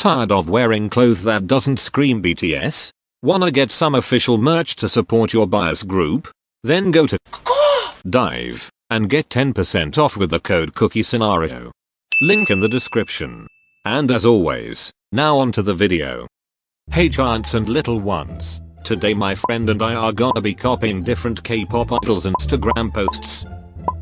Tired of wearing clothes that doesn't scream BTS? Wanna get some official merch to support your bias group? Then go to Dive and get 10% off with the code kookie-scenario. Link in the description. And as always, now onto the video. Hey giants and little ones, today my friend and I are gonna be copying different K-pop idols Instagram posts.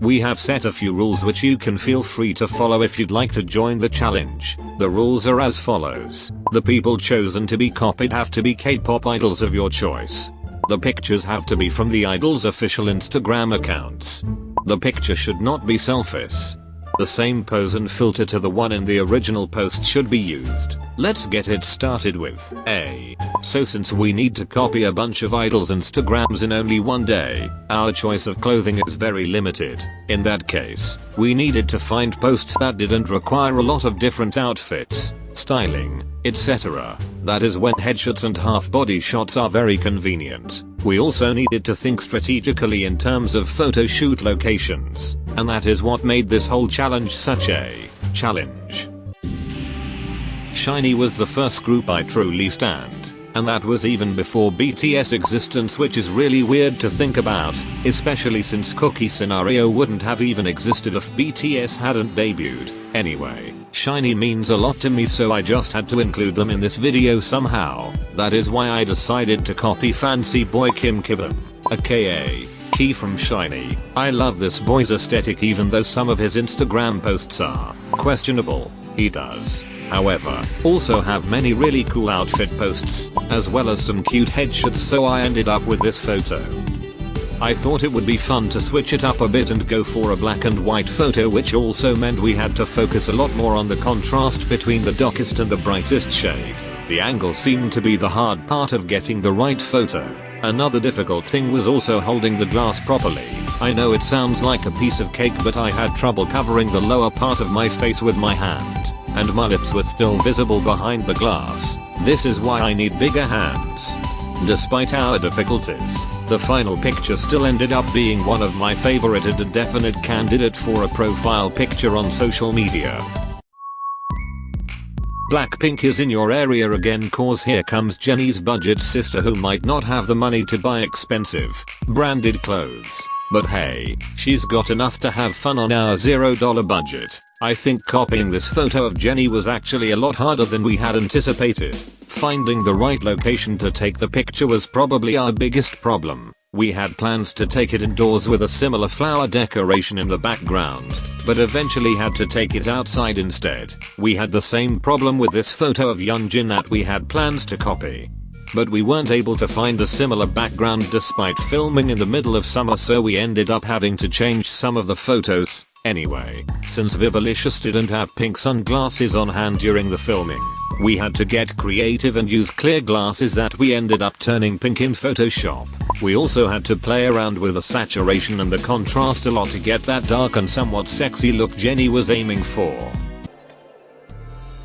We have set a few rules which you can feel free to follow if you'd like to join the challenge. The rules are as follows. The people chosen to be copied have to be K-pop idols of your choice. The pictures have to be from the idol's official Instagram accounts. The picture should not be selfies. The same pose and filter to the one in the original post should be used. Let's get it started with A. So since we need to copy a bunch of idols Instagrams in only one day, our choice of clothing is very limited. In that case, we needed to find posts that didn't require a lot of different outfits, styling, etc. That is when headshots and half body shots are very convenient. We also needed to think strategically in terms of photo shoot locations, and that is what made this whole challenge such a challenge. SHINee was the first group I truly stand, and that was even before BTS existence, which is really weird to think about, especially since Kookie-Scenario wouldn't have even existed if BTS hadn't debuted. Anyway, SHINee means a lot to me, so I just had to include them in this video somehow. That is why I decided to copy Fancy Boy Kim Kivan, aka Key from SHINee. I love this boy's aesthetic even though some of his Instagram posts are questionable. He does, however, also have many really cool outfit posts, as well as some cute headshots, so I ended up with this photo. I thought it would be fun to switch it up a bit and go for a black and white photo, which also meant we had to focus a lot more on the contrast between the darkest and the brightest shade. The angle seemed to be the hard part of getting the right photo. Another difficult thing was also holding the glass properly. I know it sounds like a piece of cake, but I had trouble covering the lower part of my face with my hand, and my lips were still visible behind the glass. This is why I need bigger hands. Despite our difficulties, the final picture still ended up being one of my favorite and a definite candidate for a profile picture on social media. BLACKPINK is in your area again, cause here comes Jennie's budget sister who might not have the money to buy expensive, branded clothes. But hey, she's got enough to have fun on our $0 budget. I think copying this photo of Jennie was actually a lot harder than we had anticipated. Finding the right location to take the picture was probably our biggest problem. We had plans to take it indoors with a similar flower decoration in the background, but eventually had to take it outside instead. We had the same problem with this photo of Hyunjin that we had plans to copy, but we weren't able to find a similar background despite filming in the middle of summer, so we ended up having to change some of the photos. Anyway, since Vivalicious didn't have pink sunglasses on hand during the filming, we had to get creative and use clear glasses that we ended up turning pink in Photoshop. We also had to play around with the saturation and the contrast a lot to get that dark and somewhat sexy look Jennie was aiming for.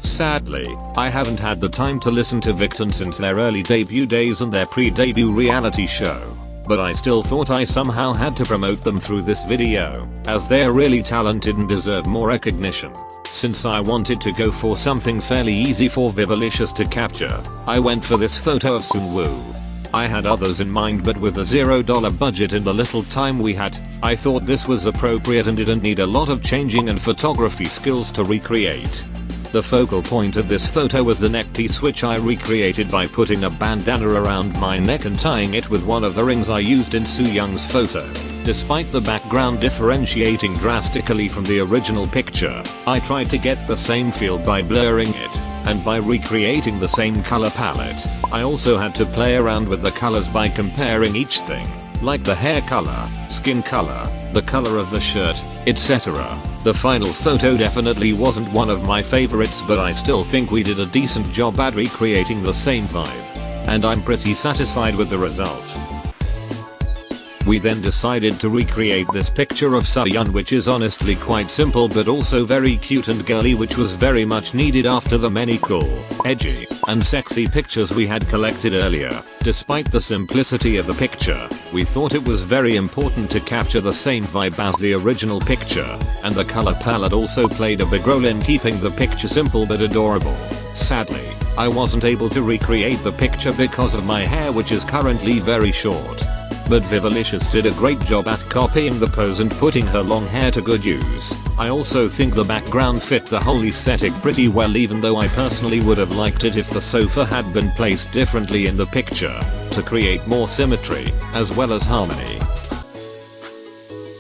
Sadly, I haven't had the time to listen to Victon since their early debut days and their pre-debut reality show, but I still thought I somehow had to promote them through this video, as they're really talented and deserve more recognition. Since I wanted to go for something fairly easy for Vivalicious to capture, I went for this photo of seungwoo. I had others in mind, but with a $0 budget and the little time we had, I thought this was appropriate and didn't need a lot of changing and photography skills to recreate. The focal point of this photo was the neck piece, which I recreated by putting a bandana around my neck and tying it with one of the rings I used in Soohyung's photo. Despite the background differentiating drastically from the original picture, I tried to get the same feel by blurring it, and by recreating the same color palette. I also had to play around with the colors by comparing each thing, like the hair color, skin color, the color of the shirt, etc. The final photo definitely wasn't one of my favorites, but I still think we did a decent job at recreating the same vibe, and I'm pretty satisfied with the result. We then decided to recreate this picture of SHINee, which is honestly quite simple but also very cute and girly, which was very much needed after the many cool, edgy, and sexy pictures we had collected earlier. Despite the simplicity of the picture, we thought it was very important to capture the same vibe as the original picture, and the color palette also played a big role in keeping the picture simple but adorable. Sadly, I wasn't able to recreate the picture because of my hair, which is currently very short. But Vivalicious did a great job at copying the pose and putting her long hair to good use. I also think the background fit the whole aesthetic pretty well, even though I personally would have liked it if the sofa had been placed differently in the picture to create more symmetry as well as harmony.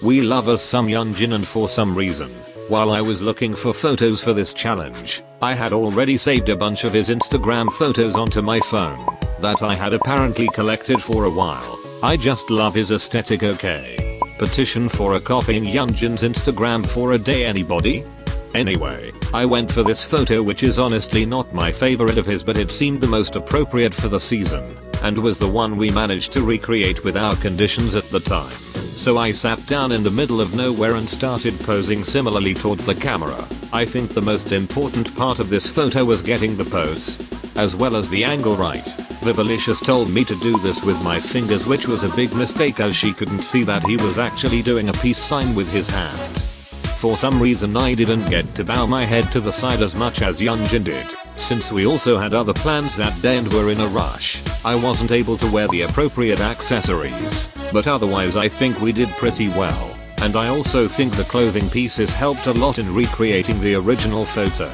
We love us some Hyunjin, and for some reason, while I was looking for photos for this challenge, I had already saved a bunch of his Instagram photos onto my phone that I had apparently collected for a while. I just love his aesthetic. Okay. Petition for a copying Hyunjin's Instagram for a day, anybody? Anyway, I went for this photo, which is honestly not my favorite of his, but it seemed the most appropriate for the season and was the one we managed to recreate with our conditions at the time. So I sat down in the middle of nowhere and started posing similarly towards the camera. I think the most important part of this photo was getting the pose as well as the angle right. Vivalicious told me to do this with my fingers, which was a big mistake as she couldn't see that he was actually doing a peace sign with his hand. For some reason I didn't get to bow my head to the side as much as Hyunjin did. Since we also had other plans that day and were in a rush, I wasn't able to wear the appropriate accessories, but otherwise I think we did pretty well. And I also think the clothing pieces helped a lot in recreating the original photo.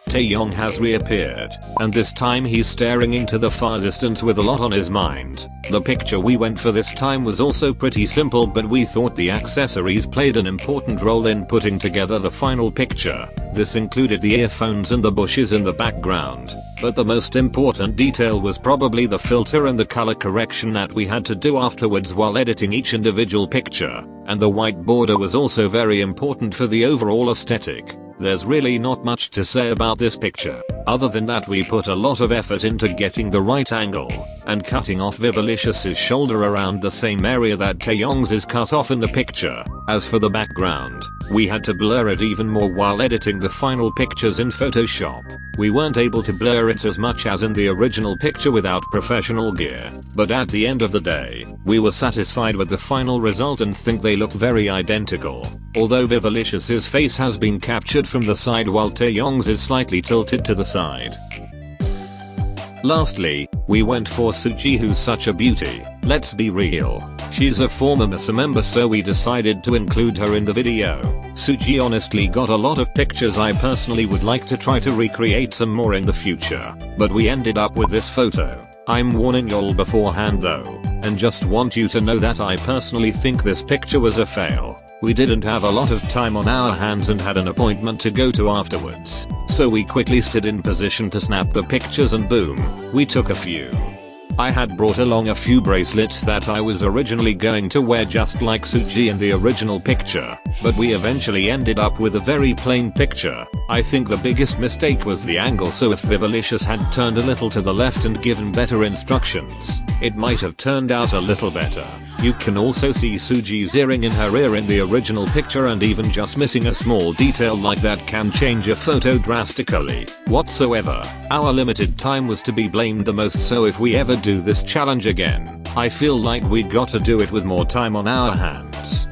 Taeyong has reappeared, and this time he's staring into the far distance with a lot on his mind. The picture we went for this time was also pretty simple, but we thought the accessories played an important role in putting together the final picture. This included the earphones and the bushes in the background, but the most important detail was probably the filter and the color correction that we had to do afterwards while editing each individual picture, and the white border was also very important for the overall aesthetic. There's really not much to say about this picture, other than that we put a lot of effort into getting the right angle and cutting off Vivalicious's shoulder around the same area that Taeyong's is cut off in the picture. As for the background, we had to blur it even more while editing the final pictures in Photoshop. We weren't able to blur it as much as in the original picture without professional gear, but at the end of the day, we were satisfied with the final result and think they look very identical. Although Vivalicious's face has been captured from the side while Taeyong's is slightly tilted to the side. Lastly, we went for Suzy, who's such a beauty. Let's be real, she's a former Missa member, so we decided to include her in the video. Suzy honestly got a lot of pictures. I personally would like to try to recreate some more in the future, but we ended up with this photo. I'm warning y'all beforehand though, and just want you to know that I personally think this picture was a fail. We didn't have a lot of time on our hands and had an appointment to go to afterwards, so we quickly stood in position to snap the pictures and boom, we took a few. I had brought along a few bracelets that I was originally going to wear just like Suzy in the original picture, but we eventually ended up with a very plain picture. I think the biggest mistake was the angle, so if Vivalicious had turned a little to the left and given better instructions, it might have turned out a little better. You can also see Suzy's earring in her ear in the original picture, and even just missing a small detail like that can change a photo drastically. Whatsoever, our limited time was to be blamed the most, so if we ever do this challenge again, I feel like we gotta do it with more time on our hands.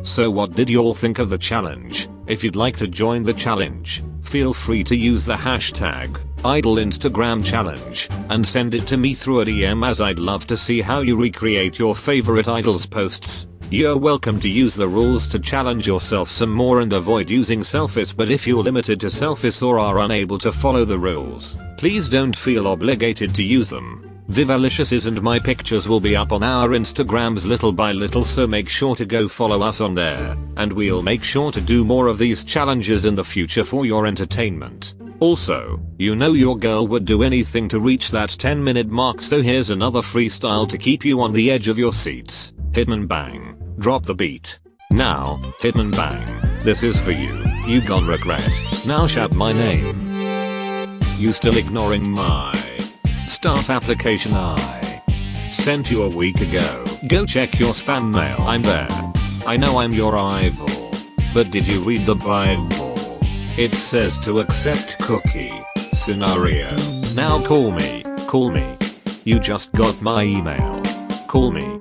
So what did y'all think of the challenge? If you'd like to join the challenge, feel free to use the hashtag #IdolInstagramChallenge and send it to me through a DM, as I'd love to see how you recreate your favorite idols posts. You're welcome to use the rules to challenge yourself some more and avoid using selfies, but if you're limited to selfies or are unable to follow the rules, please don't feel obligated to use them. Vivalicious's and my pictures will be up on our Instagrams little by little, so make sure to go follow us on there, and we'll make sure to do more of these challenges in the future for your entertainment. Also, you know your girl would do anything to reach that 10-minute mark, so here's another freestyle to keep you on the edge of your seats. Hitman bang. Drop the beat. Now, Hitman bang. This is for you. You gon' regret. Now shout my name. You still ignoring my staff application I sent you a week ago. Go check your spam mail. I'm there. I know I'm your rival, but did you read the Bible? It says to accept cookie-scenario. Now call me. Call me. You just got my email. Call me.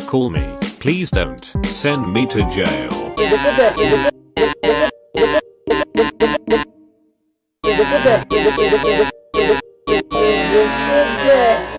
Call me. Please don't send me to jail. yeah, yeah, yeah, yeah.